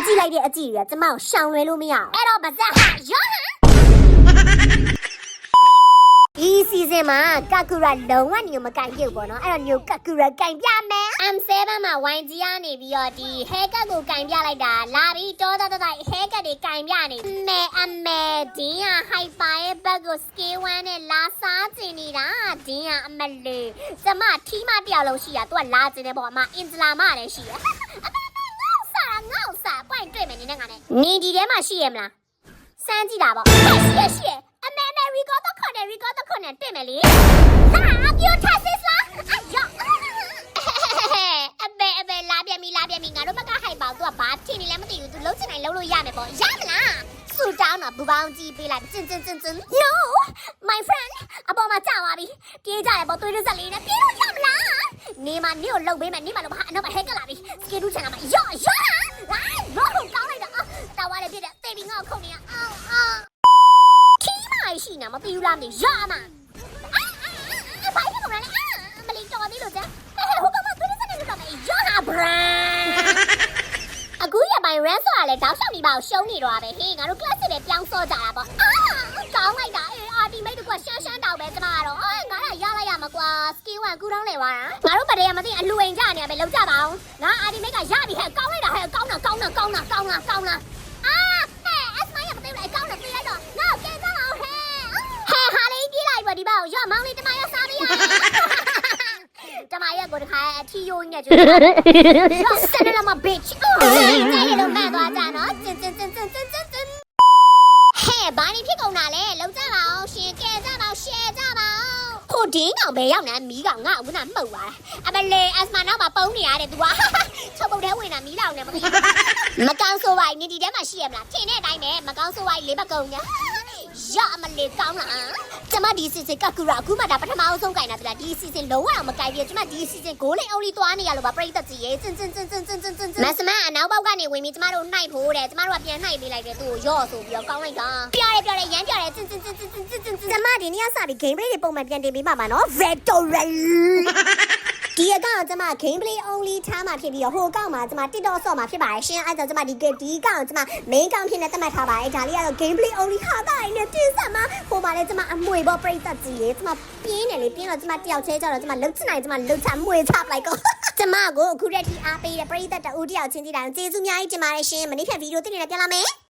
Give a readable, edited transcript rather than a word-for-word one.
ကြည့်လိုက်တဲ့အကြည့်တွေကကျမကိုရှောင်လွဲလို့မရအောင်အဲ့တော့ဗဇက်ဟာရောဟန်ဒီစီဇန်မှာကကူရာလုံးဝညိုမကင်ပြုတ်ပေါ့နော်အဲ့တော့ညိုကကူရာကင်ပြမယ် M7 မှာ YG ကနေပြီးတော့ဒီ haircut ကိုကင်ပြလိုက်တာလာပြီးတော်တော် haircut တွေကင်ပြနေအမေဒီဟာ hyper ရဲ့ဘက်ကို scale 1နဲ့လာစားကျင်နေတာဒီဟာအမလေးကျမထီးမတယောက်လုံးရှိတာ तू ကလာကျင်တယ်ပေါ့အမအင်ဂျလာမလည်းရှိတယ်ငေါ့စားပွိုင်တွေ့မယ်နင်းနဲ့ငါနဲ့နင်ဒီထဲမှာရှိရမလားစမ်းကြည့်တာပေါ့ရှိရအမေရီကောတော့ခေါ်တယ်တွေ့မယ်လေလာပြောထားစစ်လားယောအမေလာပြန်ပြီငါတို့ဘက်ကဟိုက်ပေါ तू ကဘာထင်နေလဲမသိဘူး तू လုံးချင်တိုင်းလုံးလို့ရမယ်ပေါ့ရမလားဆူတောင်းတော့ဘူပေါင်းကြီးပေးလိုက်ကျင် No my friend အပေါ်မှာကြာသွားပြီပြေးကြရပေါ့သွေးရစက်လေးနဲ့ပြေးလို့ရမလားနေမနေကိုလှုပ်ပေးမယ်နေမလို့ဘာအနောက်မှာဟဲကလာပြီစကေဒူးချန်ကမှာယောလောကောင်းလိုက်တာတာဝါလေးပြတဲ့တေးပြီးငါ့ကိုခုန်နေအောင်ခီးမရှိနေမသိဘူးလားမသိရမဘာဖြစ်ကုန်လဲမလီတော်သေးလို့ကြာဟိုကောင်မသွေးရစက်နဲ့လောက်မယ်ယောဟာဘရန်အခုရပိုင်း run ဆိုတာလဲတောက်လျှောက်ပြီးပါရှုံးနေတော့ပဲဟေးငါတို့ class တွေပြောင်းစောကြတာပေါ့ကောင်းလိုက်တာultimate ကရှမ်းတောက်ပဲကျမကတော့ငါကရလိုက်ရမှာကွာ skill 1ကူတောင်းနေသွားတာငါတို့ဗတဲ့မသိအလူအိမ်ကြနေရပဲလောက်ကြပါအောင်ငါ ultimate ကရပြီဟဲ့ကောင်းလိုက်တာဟဲ့ကောင်းလားအစမရမသိဘူးလေကောင်းတယ်ပြေးလိုက်တော့ငါကဲကြပါအောင်ဟဲ့ဟာလေးပြေးလိုက်ပါဒီပေါ့ရမောင်လေးတမရစားပေးရတမရကိုတခါအထီယိုးနဲ့ကျွတ်ရစနေလာမ bitch နေရတော့မှန်သွားကြနော်ကျင်ဟဲ့ဘာနေဖြစ်ကုန်တာလဲလောက်ကြပါအောင်ရှင်ကဲကြပါအောင်ရှယ်ကြပါအောင်ဟိုဒင်းကောင်ပဲရောက်နေမီးကောင်ငါ့ကိုကမှုတ်သွားအမလေးအစမနောက်မှာပုံနေရတယ် तू ကချုပ်ပုတ်ထဲဝင်တာမီးလောင်နေမသိမကောင်းဆိုပါနေဒီထဲမှာရှိရမလားထင်တဲ့အတိုင်းပဲမကောင်းဆိုပါလေးဘက်ကုန်ညာရအမလေးကောင်းလားကျမဒီစီစဉ်ကကူရာအခုမှဒါပထမအောင်ဆုံးကြိုင်တာတလားဒီစီစဉ်လုံးဝမကြိုင်ပြကျမဒီစီစဉ်ကိုလေးအုံးလေးသွားနေရလို့ပါပြိတ္တကြီးရေကျင်မစမအနောက်ပေါက်ကနေဝင်ပြီးကျမတို့နှိုက်ဖို့တဲ့ကျမတို့ကပြန်နှိုက်ပေးလိုက်တယ်သူ့ကိုရော့ဆိုပြီးတော့ကောင်းလိုက်တာပြောရရမ်းပြောရကျင်ကျမဒီနေ့ကစပြီး game play တွေပုံမှန်ပြန်တင်ပေးပါမှာနော် Victory ဒီအကောင်ကျမ game play only ထားမှာဖြစ်ပြီးတော့ဟိုကောင်မှာကျမ TikTok ဆော့မှာဖြစ်ပါတယ်ရှင်အဲ့ဒါကျမဒီကောင်ကျမ main ကောင်ဖြစ်နေသတ်မှတ်ထားပါတယ်ဒါလေးကတော့ game play only ဟာတာရင်းနဲ့တင်ဆက်မှာဟိုမှာလည်းကျမအမွေပေါ့ပြိတ္တကြီးရေကျမပြင်းတယ်လေပြင်းတော့ကျမတယောက်ချင်းကြတော့ကျမလှုပ်ချနိုင်ကျမလှုပ်ချမွေချပလိုက်ကောကျမကိုအခုရက်ထိအားပေးတဲ့ပြိတ္တတူတယောက်ချင်းစီတိုင်းကျေးဇူးအများကြီးတင်ပါတယ်ရှင်မနေ့ကဗီဒီယိုတင်နေပြန်လာမယ်